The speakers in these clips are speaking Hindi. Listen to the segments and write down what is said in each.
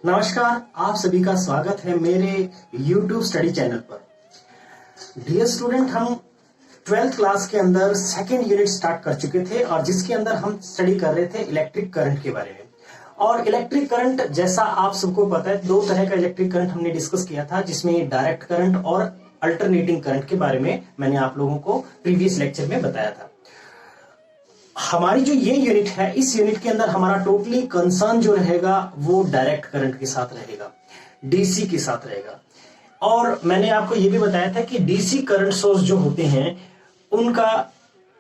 नमस्कार, आप सभी का स्वागत है मेरे YouTube स्टडी चैनल पर। डियर स्टूडेंट, हम 12th क्लास के अंदर सेकेंड यूनिट स्टार्ट कर चुके थे और जिसके अंदर हम स्टडी कर रहे थे इलेक्ट्रिक करंट के बारे में। और इलेक्ट्रिक करंट, जैसा आप सबको पता है, दो तरह का इलेक्ट्रिक करंट हमने डिस्कस किया था, जिसमें डायरेक्ट करंट और अल्टरनेटिंग करंट के बारे में मैंने आप लोगों को प्रीवियस लेक्चर में बताया था। हमारी जो ये यूनिट है, इस यूनिट के अंदर हमारा टोटली कंसर्न जो रहेगा वो डायरेक्ट करंट के साथ रहेगा, डीसी के साथ रहेगा। और मैंने आपको ये भी बताया था कि डीसी करंट सोर्स जो होते हैं उनका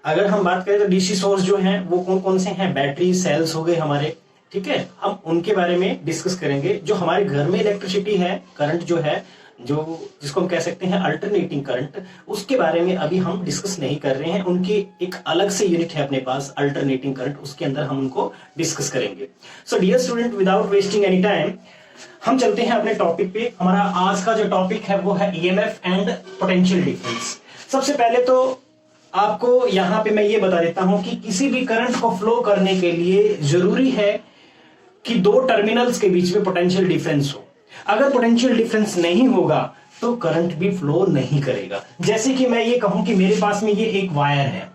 अगर हम बात करें तो डीसी सोर्स जो हैं वो कौन कौन से हैं, बैटरी सेल्स हो गए हमारे, ठीक है। हम उनके बारे में डिस्कस करेंगे। जो हमारे घर में इलेक्ट्रिसिटी है, करंट जो है, जो जिसको हम कह सकते हैं अल्टरनेटिंग करंट, उसके बारे में अभी हम डिस्कस नहीं कर रहे हैं। उनकी एक अलग से यूनिट है अपने पास, अल्टरनेटिंग करंट, उसके अंदर हम उनको डिस्कस करेंगे। So dear student, without wasting any time हम चलते हैं अपने टॉपिक पे। हमारा आज का जो टॉपिक है वो है ईएमएफ एंड पोटेंशियल डिफरेंस। सबसे पहले तो आपको यहां पे मैं ये बता देता हूं कि किसी भी करंट को फ्लो करने के लिए जरूरी है कि दो टर्मिनल्स के बीच में पोटेंशियल डिफरेंस हो। अगर पोटेंशियल डिफरेंस नहीं होगा तो करंट भी फ्लो नहीं करेगा। जैसे कि मैं ये कहूं कि मेरे पास में ये एक वायर है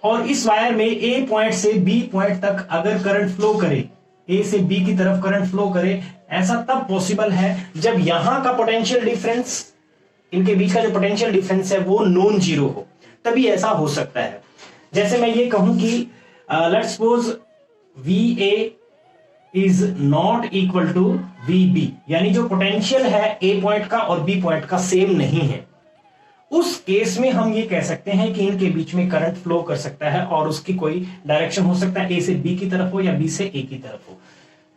और इस वायर में ए पॉइंट से बी पॉइंट तक अगर करंट फ्लो करे, ए से बी की तरफ करंट फ्लो करे, ऐसा तब पॉसिबल है जब यहां का पोटेंशियल डिफरेंस, इनके बीच का जो पोटेंशियल डिफरेंस है वो नॉन जीरो हो, तभी ऐसा हो सकता है। जैसे मैं ये कहूं कि let's suppose VA is not equal to VB, यानी जो पोटेंशियल है ए पॉइंट का और बी पॉइंट का सेम नहीं है। उस केस में हम ये कह सकते हैं कि इनके बीच में करंट फ्लो कर सकता है और उसकी कोई डायरेक्शन हो सकता है, ए से बी की तरफ हो या बी से ए की तरफ हो।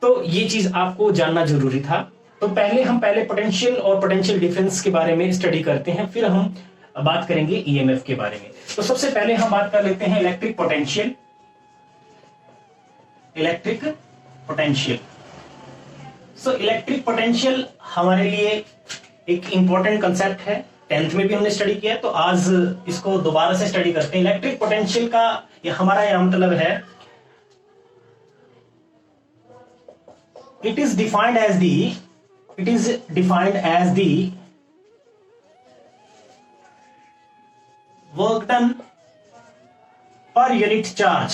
तो ये चीज आपको जानना जरूरी था। तो हम पहले पोटेंशियल और पोटेंशियल डिफरेंस के बारे में स्टडी करते हैं, फिर हम बात करेंगे ईएमएफ के बारे में। तो सबसे पहले हम बात कर लेते हैं electric potential. So electric potential हमारे लिए एक इंपॉर्टेंट कंसेप्ट है, 10th में भी हमने स्टडी किया है, तो आज इसको दोबारा से स्टडी करते हैं। इलेक्ट्रिक पोटेंशियल का हमारा यह मतलब है, it is defined as the work done per unit charge,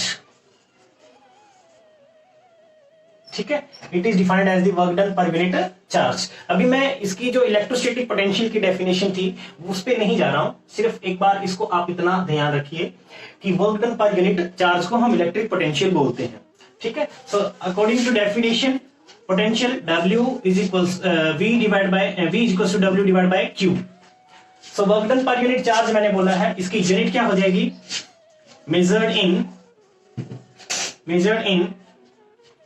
ठीक है। It is defined as the work done per unit charge. अभी मैं इसकी जो इलेक्ट्रोस्टैटिक पोटेंशियल की डेफिनेशन थी उस पे नहीं जा रहा हूं, सिर्फ एक बार इसको आप इतना ध्यान रखिए कि work done per unit charge को हम इलेक्ट्रिक पोटेंशियल बोलते हैं, ठीक है। So according to definition, potential W is equals V equals to W divide by Q। So work done per unit charge मैंने बोला है, इसकी यूनिट क्या हो जाएगी, मेजर्ड इन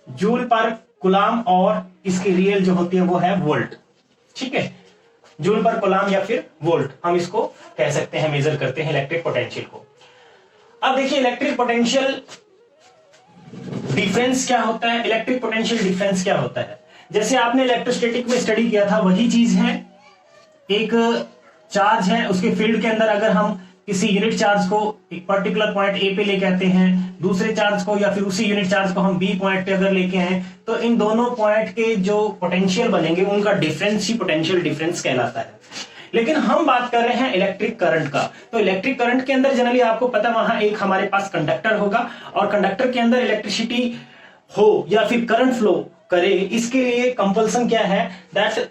जूल पर कुलाम, और इसकी रियल जो होती है वो है वोल्ट, ठीक है। जूल पर कुलाम या फिर वोल्ट, हम इसको कह सकते हैं, मेजर करते हैं इलेक्ट्रिक पोटेंशियल को। अब देखिए इलेक्ट्रिक पोटेंशियल डिफरेंस क्या होता है, इलेक्ट्रिक पोटेंशियल डिफरेंस क्या होता है। जैसे आपने इलेक्ट्रोस्टैटिक में स्टडी किया था वही चीज है, एक चार्ज है, उसके फील्ड के अंदर अगर हम किसी यूनिट चार्ज को एक पर्टिकुलर पॉइंट ए पे लेके आते हैं, दूसरे चार्ज को या फिर उसी यूनिट चार्ज को हम बी पॉइंट पे अगर लेके आए, तो इन दोनों पॉइंट के जो पोटेंशियल बनेंगे उनका डिफरेंस ही पोटेंशियल डिफरेंस कहलाता है। लेकिन हम बात कर रहे हैं इलेक्ट्रिक करंट का, तो इलेक्ट्रिक करंट के अंदर जनरली आपको पता, वहां एक हमारे पास कंडक्टर होगा और कंडक्टर के अंदर इलेक्ट्रिसिटी हो या फिर करंट फ्लो करे, इसके लिए कंपल्सन क्या है, that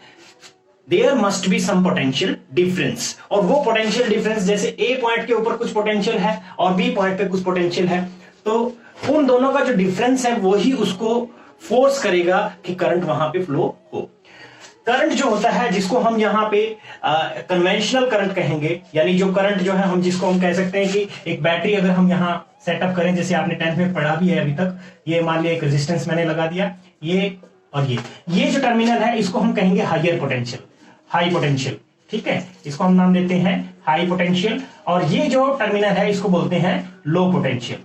there must be some potential difference. और वो पोटेंशियल डिफरेंस, जैसे ए पॉइंट के ऊपर कुछ पोटेंशियल है और बी पॉइंट पे कुछ पोटेंशियल है, तो उन दोनों का जो डिफरेंस है वो ही उसको फोर्स करेगा कि करंट वहां पे फ्लो हो। करंट जो होता है, जिसको हम यहाँ पे कन्वेंशनल करंट कहेंगे, यानी जो करंट जो है, हम जिसको हम कह सकते हैं कि एक बैटरी अगर हम यहाँ सेटअप करें, जैसे आपने 10th में पढ़ा भी है अभी तक, ये मान लिया एक रेजिस्टेंस मैंने लगा दिया, ये और ये जो टर्मिनल है इसको हम कहेंगे हायर पोटेंशियल, हाई पोटेंशियल, ठीक है। इसको हम नाम देते हैं हाई पोटेंशियल, और ये जो टर्मिनल है इसको बोलते हैं लो पोटेंशियल,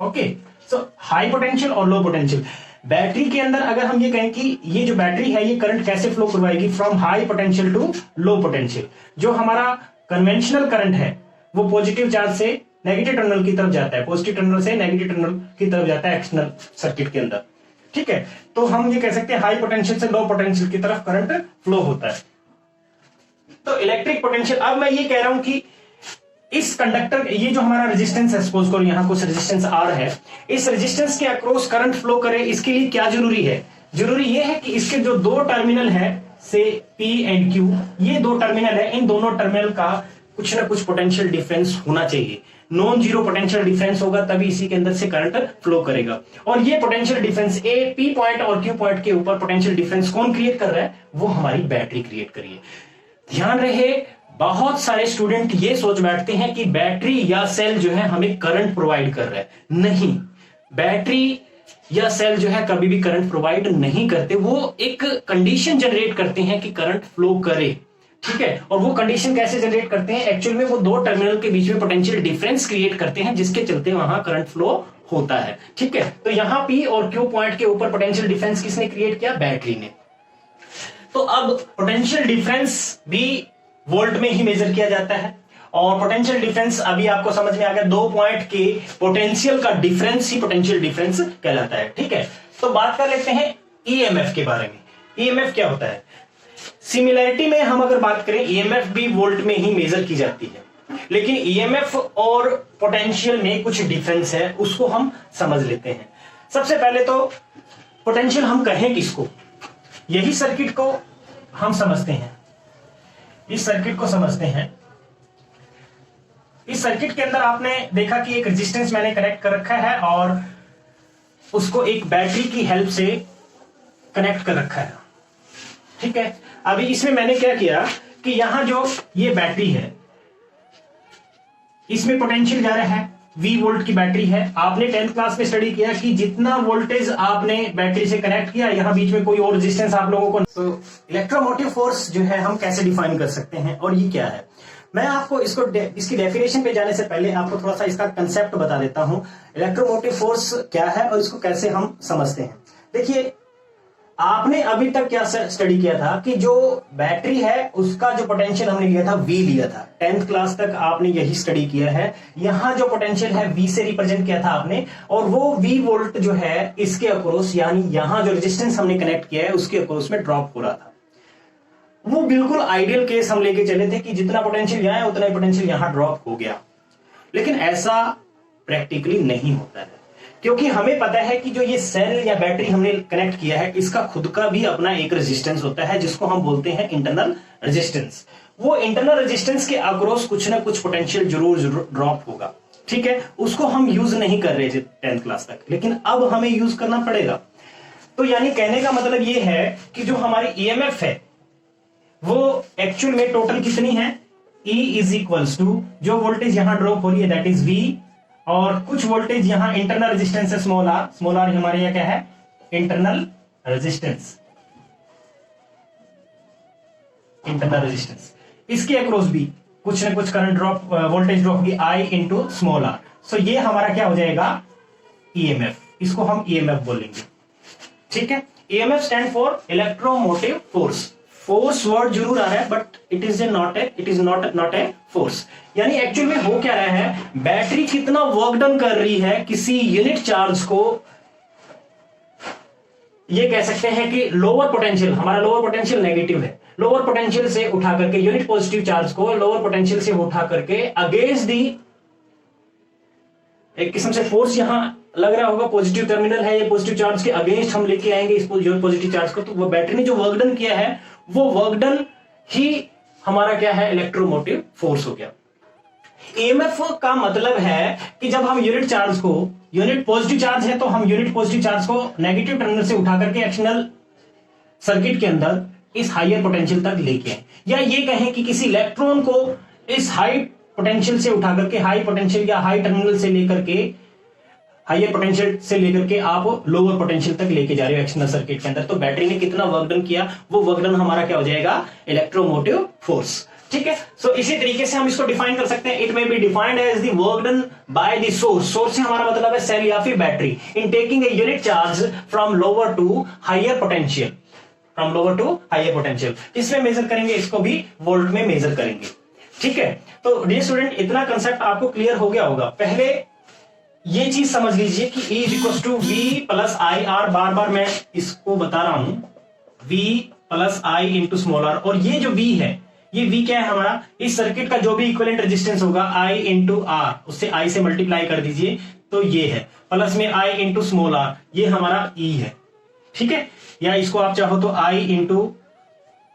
ओके। सो हाई पोटेंशियल और लो पोटेंशियल। बैटरी के अंदर अगर हम ये कहें कि ये जो बैटरी है ये करंट कैसे फ्लो करवाएगी, from high potential to low potential. जो हमारा कन्वेंशनल करंट है वो पॉजिटिव चार्ज से नेगेटिव टर्मिनल की तरफ जाता है, पॉजिटिव टर्मिनल से नेगेटिव टर्मिनल की तरफ जाता है एक्सटर्नल सर्किट के अंदर, ठीक है, तो हम ये कह सकते हैं हाई पोटेंशियल से लो पोटेंशियल की तरफ करंट फ्लो होता है। तो इलेक्ट्रिक पोटेंशियल, अब मैं ये कह रहा हूं कि इस कंडक्टर, ये जो हमारा रेजिस्टेंस है, सपोज करो यहां कुछ रेजिस्टेंस आर है, इस रेजिस्टेंस के अक्रॉस करंट फ्लो करे, इसके लिए क्या जरूरी है? जरूरी ये है कि इसके जो दो टर्मिनल है, से P एंड Q, ये दो टर्मिनल है, इन दोनों टर्मिनल का कुछ ना कुछ पोटेंशियल डिफरेंस होना चाहिए। नॉन जीरो पोटेंशियल डिफरेंस होगा तभी इसी के अंदर से करंट फ्लो करेगा। और ये पोटेंशियल डिफरेंस P पॉइंट और Q पॉइंट के ऊपर पोटेंशियल डिफरेंस कौन क्रिएट कर रहा है? वो हमारी बैटरी क्रिएट कर रही है। ध्यान रहे, बहुत सारे स्टूडेंट ये सोच बैठते हैं कि बैटरी या सेल जो है हमें करंट प्रोवाइड कर रहा है। नहीं, बैटरी या सेल जो है कभी भी करंट प्रोवाइड नहीं करते, वो एक कंडीशन जनरेट करते हैं कि करंट फ्लो करे। ठीक है, और वो कंडीशन कैसे जनरेट करते हैं? एक्चुअल में वो दो टर्मिनल के बीच में पोटेंशियल डिफरेंस क्रिएट करते हैं, जिसके चलते वहां करंट फ्लो होता है। ठीक है, तो यहां P और Q पॉइंट के ऊपर पोटेंशियल डिफरेंस किसने क्रिएट किया? बैटरी ने। तो अब पोटेंशियल डिफरेंस भी वोल्ट में ही मेजर किया जाता है, और पोटेंशियल डिफरेंस अभी आपको समझ में आ गया, दो पॉइंट के पोटेंशियल का डिफरेंस ही पोटेंशियल डिफरेंस कहलाता है। ठीक है, तो बात कर लेते हैं ईएमएफ के बारे में। ईएमएफ क्या होता है? सिमिलैरिटी में हम अगर बात करें, ईएमएफ भी वोल्ट में ही मेजर की जाती है, लेकिन ईएमएफ और पोटेंशियल में कुछ डिफरेंस है, उसको हम समझ लेते हैं। सबसे पहले तो पोटेंशियल हम कहें किसको? यही सर्किट को हम समझते हैं, इस सर्किट को समझते हैं। इस सर्किट के अंदर आपने देखा कि एक रेजिस्टेंस मैंने कनेक्ट कर रखा है और उसको एक बैटरी की हेल्प से कनेक्ट कर रखा है। ठीक है, अभी इसमें मैंने क्या किया कि यहां जो ये बैटरी है, इसमें पोटेंशियल जा रहा है, V वोल्ट की बैटरी है। आपने 10th क्लास में स्टडी किया कि जितना वोल्टेज आपने बैटरी से कनेक्ट किया, यहां बीच में कोई और रेजिस्टेंस आप लोगों को। तो इलेक्ट्रोमोटिव फोर्स जो है हम कैसे डिफाइन कर सकते हैं और ये क्या है? मैं आपको इसकी डेफिनेशन पे जाने से पहले आपको थोड़ा सा इसका कंसेप्ट बता देता हूं। इलेक्ट्रोमोटिव फोर्स क्या है और इसको कैसे हम समझते हैं। देखिए, आपने अभी तक क्या स्टडी किया था कि जो बैटरी है उसका जो पोटेंशियल हमने लिया था V लिया था। 10th क्लास तक आपने यही स्टडी किया है। यहां जो पोटेंशियल है V से रिप्रेजेंट किया था आपने, और वो V वोल्ट जो है इसके अक्रॉस, यानी यहां जो रेजिस्टेंस हमने कनेक्ट किया है उसके अक्रॉस में ड्रॉप हो रहा था। वो बिल्कुल आइडियल केस हम लेके चले थे कि जितना पोटेंशियल यहां है उतना ही पोटेंशियल यहां ड्रॉप हो गया, लेकिन ऐसा प्रैक्टिकली नहीं होता है, क्योंकि हमें पता है कि जो ये सेल या बैटरी हमने कनेक्ट किया है इसका खुद का भी अपना एक रेजिस्टेंस होता है, जिसको हम बोलते हैं इंटरनल रेजिस्टेंस। वो इंटरनल रेजिस्टेंस के अक्रॉस कुछ ना कुछ पोटेंशियल जरूर ड्रॉप होगा। ठीक है, उसको हम यूज नहीं कर रहे थे 10th क्लास तक, लेकिन अब हमें यूज करना पड़ेगा। तो यानी कहने का मतलब ये है कि जो हमारी ईएमएफ है वो एक्चुअल में टोटल कितनी है? E इज इक्वल्स टू जो वोल्टेज यहां ड्रॉप हो रही है दैट इज V, और कुछ वोल्टेज यहां इंटरनल रेजिस्टेंस है स्मॉल r। स्मॉल r हमारे यहां क्या है? Internal resistance. इंटरनल रेजिस्टेंस, इसके अक्रॉस भी कुछ ना कुछ करंट ड्रॉप, वोल्टेज ड्रॉप की I इंटू स्मॉल r। सो ये हमारा क्या हो जाएगा? EMF। इसको हम EMF बोलेंगे। ठीक है, EMF stand for electromotive force. Force word जरूर आ रहा है, but it is not a force. यानी एक्चुअल में हो क्या रहा है, बैटरी कितना वर्क डन कर रही है किसी यूनिट चार्ज को। ये कह सकते हैं कि लोअर पोटेंशियल, हमारा लोअर पोटेंशियल नेगेटिव है, लोअर पोटेंशियल से उठा करके यूनिट पॉजिटिव चार्ज को लोअर पोटेंशियल से उठा करके अगेंस्ट दी, एक किस्म से फोर्स यहां लग रहा होगा, पॉजिटिव टर्मिनल है, ये पॉजिटिव चार्ज के अगेंस्ट हम लेके आएंगे इस पॉजिटिव चार्ज को। तो वो बैटरी ने जो वर्क डन किया है वो वर्क डन ही हमारा क्या है? इलेक्ट्रोमोटिव फोर्स हो गया। ईएमएफ का मतलब है कि जब हम यूनिट चार्ज को, यूनिट पॉजिटिव चार्ज है तो हम यूनिट पॉजिटिव चार्ज को नेगेटिव टर्मिनल से उठा करके एक्सटर्नल सर्किट के अंदर इस हायर पोटेंशियल तक लेके आए, या ये कहें कि किसी इलेक्ट्रॉन को इस हाई पोटेंशियल से उठा करके हाई पोटेंशियल या हाई टर्मिनल से लेकर के, हायर पोटेंशियल से लेकर के आप लोअर पोटेंशियल तक लेके जा रहे हो एक्सटर्नल सर्किट के अंदर। तो बैटरी ने कितना वर्क डन किया, वो वर्क डन हमारा क्या हो जाएगा? Electromotive force. ठीक है, सो इसी तरीके से हम इसको डिफाइन कर सकते हैं। It may be defined as the work done by the source. Source से हमारा मतलब है सेल या फिर battery, in taking a unit charge from lower to higher potential, from lower to higher potential. इसमें मेजर करेंगे, इसको भी वोल्ट में मेजर करेंगे। ठीक है, तो डियर स्टूडेंट, इतना कंसेप्ट आपको क्लियर हो गया होगा। पहले ये चीज समझ लीजिए कि E equal to V plus I R, बार बार मैं इसको बता रहा हूं, V plus I into small r. और ये जो V है, ये V क्या है हमारा, इस सर्किट का जो भी इक्विवेलेंट रेजिस्टेंस होगा I इंटू आर, उससे I से मल्टीप्लाई कर दीजिए, तो ये है प्लस में I इंटू स्मॉल आर, ये हमारा E है, ठीक है। या इसको आप चाहो तो I into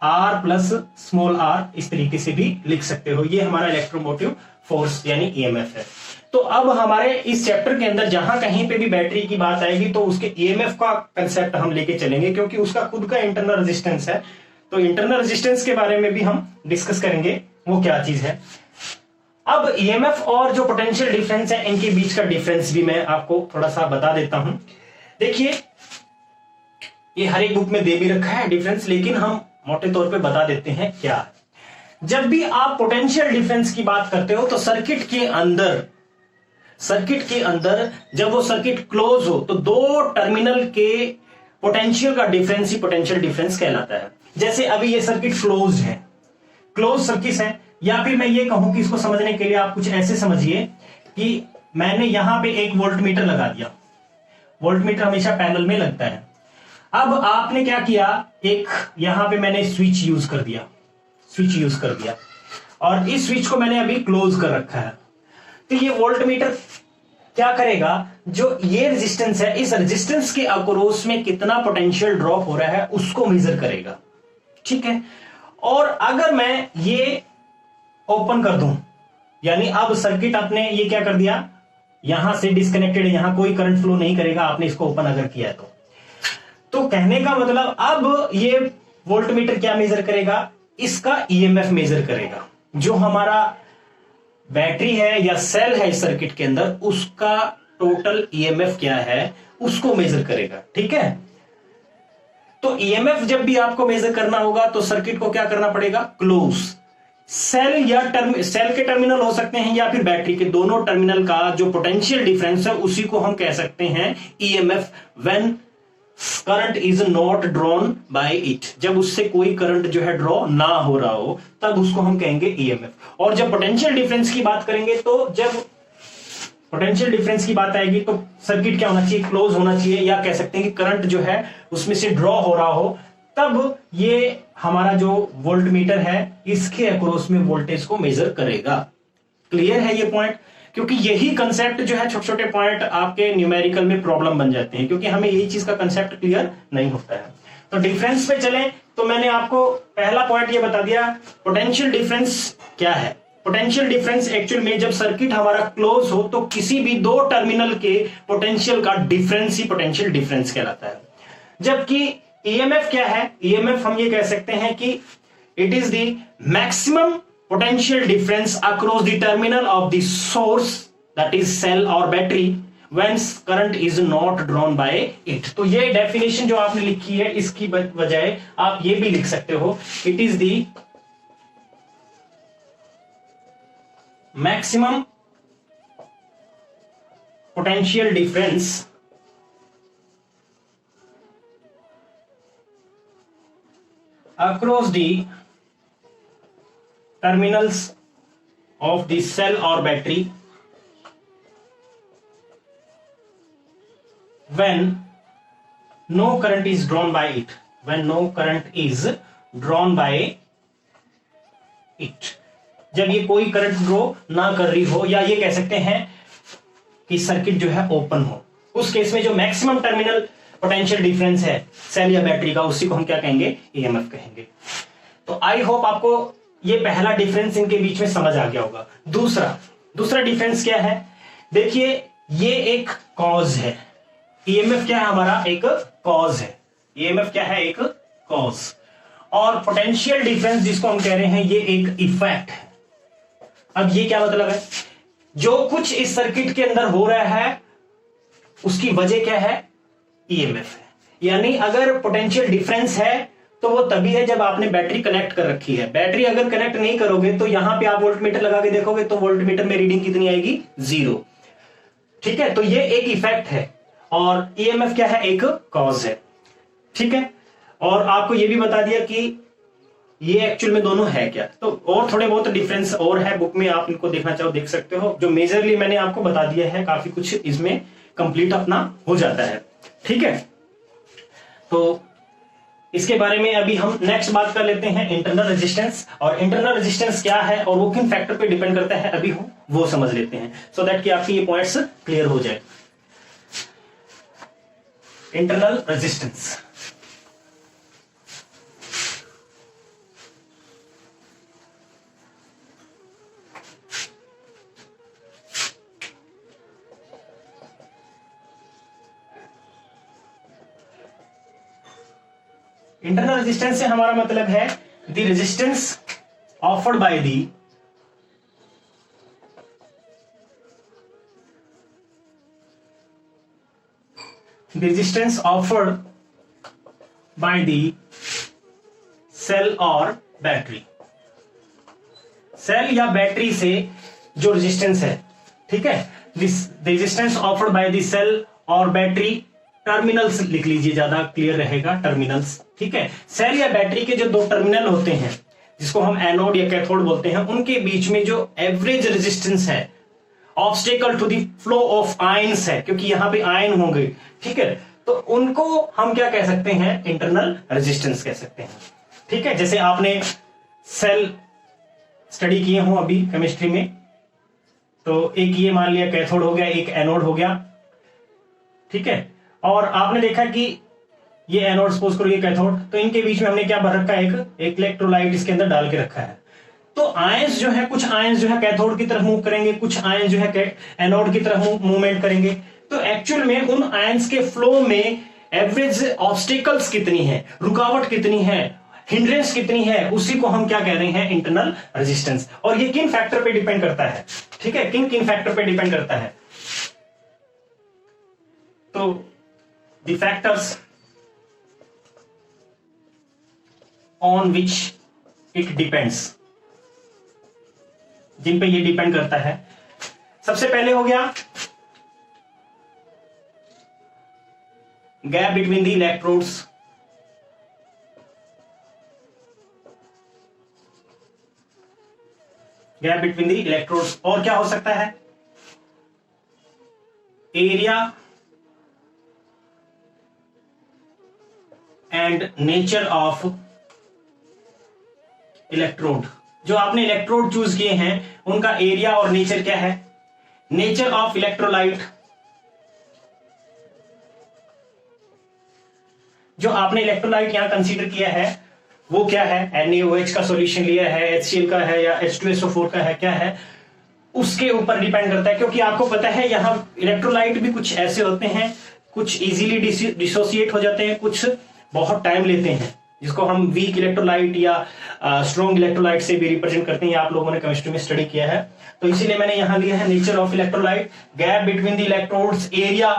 R plus small R इस तरीके से भी लिख सकते हो। ये हमारा इलेक्ट्रोमोटिव फोर्स यानी ईएमएफ है। तो अब हमारे इस चैप्टर के अंदर जहां कहीं पे भी बैटरी की बात आएगी तो उसके ईएमएफ का कंसेप्ट हम लेके चलेंगे, क्योंकि उसका खुद का इंटरनल रेजिस्टेंस है। तो इंटरनल रेजिस्टेंस के बारे में भी हम डिस्कस करेंगे, वो क्या चीज है। अब ईएमएफ और जो पोटेंशियल डिफरेंस है, इनके बीच का डिफरेंस भी मैं आपको थोड़ा सा बता देता हूं। देखिए, ये हर एक बुक में दे भी रखा है डिफरेंस, लेकिन हम मोटे तौर पे बता देते हैं क्या है। जब भी आप पोटेंशियल डिफरेंस की बात करते हो तो सर्किट के अंदर जब वो सर्किट क्लोज हो तो दो टर्मिनल के पोटेंशियल का डिफरेंस ही पोटेंशियल डिफरेंस कहलाता है। जैसे अभी ये सर्किट क्लोज सर्किट है, या फिर मैं ये कहूं कि इसको समझने के लिए आप कुछ ऐसे समझिए कि मैंने यहां पे एक वोल्टमीटर लगा दिया। वोल्टमीटर हमेशा पैरेलल में लगता है। अब आपने क्या किया, एक यहां पे मैंने स्विच यूज कर दिया और इस स्विच को मैंने अभी क्लोज कर रखा है। तो ये वोल्टमीटर क्या करेगा, जो ये रेजिस्टेंस है, इस रेजिस्टेंस के अक्रॉस में कितना पोटेंशियल ड्रॉप हो रहा है उसको मेजर करेगा, ठीक है। और अगर मैं ये ओपन कर दूं, यानी अब सर्किट आपने ये क्या कर दिया, यहां से डिस्कनेक्टेड है, यहां कोई करंट फ्लो नहीं करेगा, आपने इसको ओपन अगर किया है तो कहने का मतलब अब ये वोल्टमीटर क्या मेजर करेगा, इसका ईएमएफ मेजर करेगा। जो हमारा बैटरी है या सेल है इस सर्किट के अंदर, उसका टोटल ईएमएफ क्या है उसको मेजर करेगा, ठीक है। तो ईएमएफ जब भी आपको मेजर करना होगा तो सर्किट को क्या करना पड़ेगा, क्लोज। सेल के टर्मिनल हो सकते हैं या फिर बैटरी के दोनों टर्मिनल का जो पोटेंशियल डिफरेंस है उसी को हम कह सकते हैं EMF. When current is not drawn by it, जब उससे कोई करंट जो है ड्रॉ ना हो रहा हो तब उसको हम कहेंगे ईएमएफ। और जब पोटेंशियल डिफरेंस की बात करेंगे तो जब पोटेंशियल डिफरेंस की बात आएगी तो सर्किट क्या होना चाहिए, क्लोज होना चाहिए, या कह सकते हैं कि करंट जो है उसमें से ड्रॉ हो रहा हो, तब ये हमारा जो वोल्टमीटर है इसके अक्रॉस में वोल्टेज को मेजर करेगा। क्लियर है ये पॉइंट, क्योंकि यही कंसेप्ट जो है छोटे छोटे पॉइंट आपके न्यूमेरिकल में प्रॉब्लम बन जाते हैं, क्योंकि हमें यही चीज का कंसेप्ट क्लियर नहीं होता है। तो डिफरेंस पे चलें तो मैंने आपको पहला पॉइंट ये बता दिया, पोटेंशियल डिफरेंस क्या है। पोटेंशियल डिफरेंस एक्चुअल में जब सर्किट हमारा क्लोज हो तो किसी भी दो टर्मिनल के पोटेंशियल का डिफरेंस ही पोटेंशियल डिफरेंस कहलाता है। जबकि ईएमएफ क्या है, ईएमएफ हम ये कह सकते हैं कि it is the maximum potential difference across the terminal of the source, that is cell or battery, when current is not drawn by it। तो ये डेफिनेशन जो आपने लिखी है इसकी बजाय आप ये भी लिख सकते हो, it is the maximum potential difference across the terminals of the cell or battery when no current is drawn by it, when no current is drawn by it। जब ये कोई करंट ड्रॉ ना कर रही हो, या ये कह सकते हैं कि सर्किट जो है ओपन हो, उस केस में जो मैक्सिमम टर्मिनल पोटेंशियल डिफरेंस है सेल या बैटरी का, उसी को हम क्या कहेंगे, ईएमएफ कहेंगे। तो आई होप आपको ये पहला डिफरेंस इनके बीच में समझ आ गया होगा। दूसरा डिफरेंस क्या है, देखिए ये एक कॉज है, ईएमएफ क्या है हमारा, एक कॉज है। ईएमएफ क्या है, एक कॉज। और पोटेंशियल डिफरेंस जिसको हम कह रहे हैं ये एक इफेक्ट है। अब ये क्या मतलब है, जो कुछ इस सर्किट के अंदर हो रहा है उसकी वजह क्या है, ईएमएफ है। यानी अगर पोटेंशियल डिफरेंस है तो वो तभी है जब आपने बैटरी कनेक्ट कर रखी है। बैटरी अगर कनेक्ट नहीं करोगे तो यहां पे आप वोल्टमीटर लगा के देखोगे तो वोल्टमीटर में रीडिंग कितनी आएगी, 0, ठीक है। तो ये एक इफेक्ट है और ईएमएफ क्या है, एक कॉज है, ठीक है। और आपको ये भी बता दिया कि ये एक्चुअल में दोनों है क्या। तो और थोड़े बहुत डिफरेंस और है, बुक में आप इनको देखना चाहो देख सकते हो। जो मेजरली मैंने आपको बता दिया है, काफी कुछ इसमें कंप्लीट अपना हो जाता है, ठीक है। तो इसके बारे में अभी हम नेक्स्ट बात कर लेते हैं, इंटरनल रेजिस्टेंस। और इंटरनल रेजिस्टेंस क्या है और वो किन फैक्टर पे डिपेंड करता है अभी हम वो समझ लेते हैं, सो दैट कि आपकी ये पॉइंट्स क्लियर हो जाए। इंटरनल रेजिस्टेंस, इंटरनल रेजिस्टेंस से हमारा मतलब है the resistance offered by the resistance offered by the cell और बैटरी। सेल या बैटरी से जो रेजिस्टेंस है, ठीक है, this resistance offered by the cell और बैटरी, टर्मिनल्स लिख लीजिए, ज्यादा क्लियर रहेगा, टर्मिनल्स, ठीक है। सेल या बैटरी के जो दो टर्मिनल होते हैं, जिसको हम एनोड या कैथोड बोलते हैं, उनके बीच में जो एवरेज रेजिस्टेंस है, obstacle to the flow of ions है, क्योंकि यहां पे आयन होंगे, ठीक है, तो उनको हम क्या कह सकते हैं, इंटरनल रेजिस्टेंस कह सकते हैं, ठीक है। जैसे आपने सेल स्टडी किए हो अभी केमिस्ट्री में, तो एक ये मान लिया कैथोड हो गया, एक एनोड हो गया, ठीक है, और आपने देखा कि ये एनोड सपोज करो, ये कैथोड, तो इनके बीच में हमने क्या भर रखा है, एक इलेक्ट्रोलाइट इसके अंदर डाल के रखा है। तो आयंस जो है, कुछ आयंस जो है कैथोड की तरफ मूव करेंगे, कुछ आयंस जो है एनोड की तरफ मूवमेंट करेंगे। तो एक्चुअल में उन आयंस के फ्लो में एवरेज ऑब्स्टेकल्स कितनी है, रुकावट कितनी है, हिंड्रेंस कितनी है, उसी को हम क्या कह रहे हैं, इंटरनल रेजिस्टेंस। और ये किन फैक्टर पे डिपेंड करता है, ठीक है, किन किन फैक्टर पे डिपेंड करता है। तो the factors on which it depends, जिन पे ये डिपेंड करता है, सबसे पहले हो गया gap between the electrodes, gap between the electrodes. और क्या हो सकता है, area and nature of electrode. जो आपने इलेक्ट्रोड चूज किए हैं उनका एरिया और नेचर क्या है, नेचर ऑफ इलेक्ट्रोलाइट, जो आपने इलेक्ट्रोलाइट यहां कंसीडर किया है वो क्या है, NaOH का सॉल्यूशन लिया है, HCl का है या H2SO4 का है, क्या है, उसके ऊपर डिपेंड करता है। क्योंकि आपको पता है यहां इलेक्ट्रोलाइट भी कुछ ऐसे होते हैं, कुछ इजीली डिसोसिएट हो जाते हैं, कुछ बहुत टाइम लेते हैं, जिसको हम वीक इलेक्ट्रोलाइट या स्ट्रॉन्ग इलेक्ट्रोलाइट से भी रिप्रेजेंट करते हैं। आप लोगों ने केमिस्ट्री में स्टडी किया है, तो इसीलिए मैंने यहां लिया है nature of electrolyte, gap between the electrodes, area,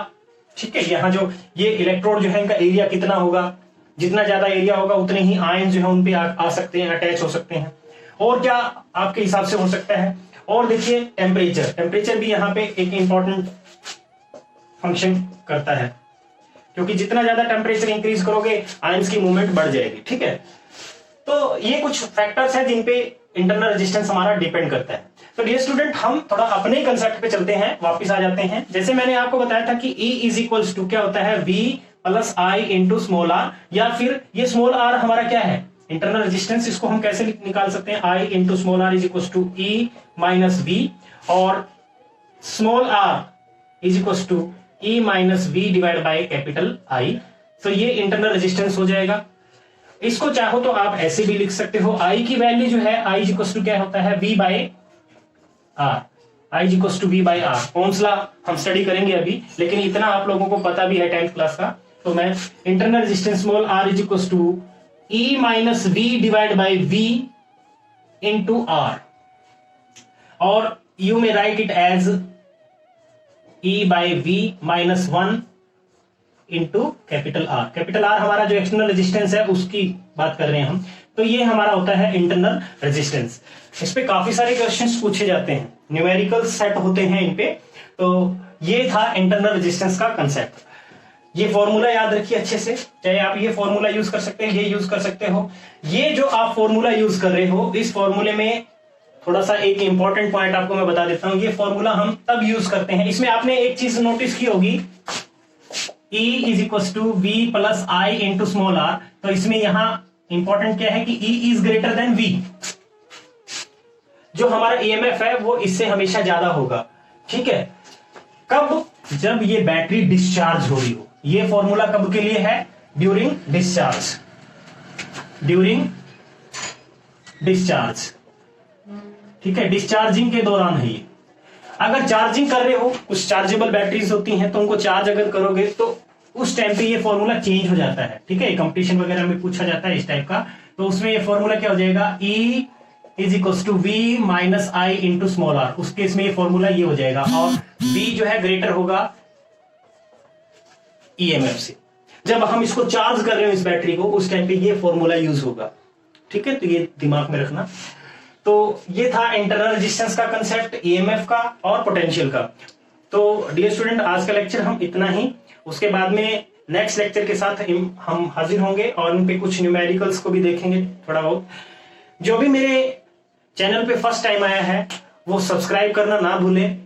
ठीक है। यहां जो ये इलेक्ट्रोड जो है इनका एरिया कितना होगा, जितना ज्यादा एरिया होगा उतने ही आयन जो है उन पे आ सकते हैं, अटैच हो सकते हैं। और क्या आपके हिसाब से हो सकता है, और देखिए टेम्परेचर, टेम्परेचर भी यहाँ पे एक इंपॉर्टेंट फंक्शन करता है, क्योंकि जितना ज्यादा टेम्परेचर इंक्रीज करोगे आयंस की मूवमेंट बढ़ जाएगी, ठीक है। तो ये कुछ फैक्टर्स हैं जिन पे इंटरनल रेजिस्टेंस हमारा डिपेंड करता है। तो डियर स्टूडेंट, हम थोड़ा अपने कंसेप्ट पे चलते हैं, वापस आ जाते हैं। जैसे मैंने आपको बताया था कि E इज इक्वल्स टू क्या होता है, V plus I into small r, या फिर ये स्मॉल r हमारा क्या है, इंटरनल रेजिस्टेंस। इसको हम कैसे निकाल सकते हैं, I into small r is equals to E minus V, और small r is equals to E minus V divide by capital I। तो ये इंटरनल रेजिस्टेंस हो जाएगा। इसको चाहो तो आप ऐसे भी लिख सकते हो, I की वैल्यू जो है I इज इक्वल्स टू क्या होता है, V by R, I is equals to V by R। Ohm's law हम स्टडी करेंगे अभी, लेकिन इतना आप लोगों को पता भी है 10th क्लास का। तो मैं internal resistance small r is equals to E minus V divide by V into R, और you may write it as E by V minus 1 into capital R। Capital R हमारा जो एक्सटर्नल रेजिस्टेंस है उसकी बात कर रहे हैं हम। तो ये हमारा होता है इंटरनल रेजिस्टेंस। इस पे काफी सारे क्वेश्चंस पूछे जाते हैं, न्यूमेरिकल सेट होते हैं इन पे। तो ये था इंटरनल रेजिस्टेंस का कंसेप्ट। ये फॉर्मूला याद रखिए अच्छे से, चाहे आप ये फॉर्मूला यूज कर सकते हैं, ये यूज कर सकते हो। ये जो आप फॉर्मूला यूज कर रहे हो, इस फॉर्मूले में थोड़ा सा एक इंपॉर्टेंट पॉइंट आपको मैं बता देता हूं। ये फॉर्मूला हम तब यूज करते हैं, इसमें आपने एक चीज नोटिस की होगी, E is equal to V plus I into small r। तो इसमें यहां इंपॉर्टेंट क्या है कि E is greater than V। जो हमारा EMF है वो इससे हमेशा ज्यादा होगा, ठीक है। कब? जब ये बैटरी डिस्चार्ज हो रही हो। ये फॉर्मूला कब के लिए है? ड्यूरिंग डिस्चार्ज, ड्यूरिंग डिस्चार्ज, ठीक है, डिस्चार्जिंग के दौरान है ये। अगर चार्जिंग कर रहे हो, कुछ चार्जेबल बैटरीज होती हैं, तो उनको चार्ज अगर करोगे तो उस टाइम पे ये फॉर्मूला चेंज हो जाता है, ठीक है। कंपटीशन वगैरह में पूछा जाता है इस टाइप का, तो उसमें ये फॉर्मूला क्या हो जाएगा, E is equal to V minus I into small r। उस केस में ये फॉर्मूला ये हो जाएगा, और V जो है ग्रेटर होगा EMF से। जब हम इसको चार्ज कर रहे हो इस बैटरी को, उस टाइम पे ये फॉर्मूला यूज होगा, ठीक है। तो ये दिमाग में रखना। तो ये था इंटरनल रेजिस्टेंस का कंसेप्ट, EMF का और पोटेंशियल का। तो डियर स्टूडेंट, आज का लेक्चर हम इतना ही। उसके बाद में नेक्स्ट लेक्चर के साथ हम हाजिर होंगे और उन पे कुछ न्यूमेरिकल्स को भी देखेंगे थोड़ा बहुत। जो भी मेरे चैनल पे फर्स्ट टाइम आया है वो सब्सक्राइब करना ना भूलें।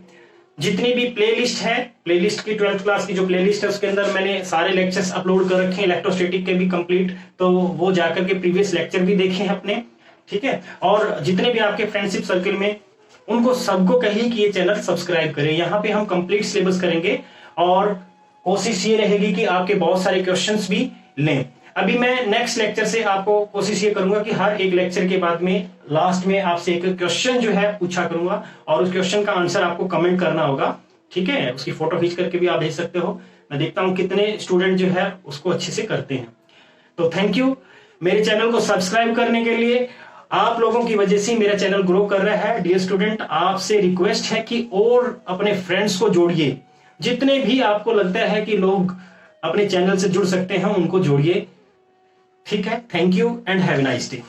जितनी भी प्लेलिस्ट है, प्लेलिस्ट की 12th क्लास की जो प्लेलिस्ट है उसके अंदर मैंने सारे लेक्चर्स अपलोड कर रखे हैं, इलेक्ट्रोस्टैटिक के भी कंप्लीट, तो वो जाकर के प्रीवियस लेक्चर भी देखे हैं अपने, ठीक है। और जितने भी आपके फ्रेंडशिप सर्कल में, उनको सबको कहिए कि ये चैनल सब्सक्राइब करें। यहाँ पे हम कंप्लीट सिलेबस करेंगे और कोशिश ये रहेगी कि आपके बहुत सारे क्वेश्चंस भी लें। अभी मैं नेक्स्ट लेक्चर से आपको कोशिश ये करूंगा कि हर एक लेक्चर के बाद में लास्ट में आपसे एक क्वेश्चन जो है पूछा करूंगा, और उस क्वेश्चन का आंसर आपको कमेंट करना होगा, ठीक है। उसकी फोटो खींच करके भी आप भेज सकते हो। मैं देखता हूं कितने स्टूडेंट जो है उसको अच्छे से करते हैं। तो थैंक यू मेरे चैनल को सब्सक्राइब करने के लिए। आप लोगों की वजह से मेरा चैनल ग्रो कर रहा है। डियर स्टूडेंट, आपसे रिक्वेस्ट है कि और अपने फ्रेंड्स को जोड़िए। जितने भी आपको लगता है कि लोग अपने चैनल से जुड़ सकते हैं, उनको जोड़िए, ठीक है। Thank you and have a nice day.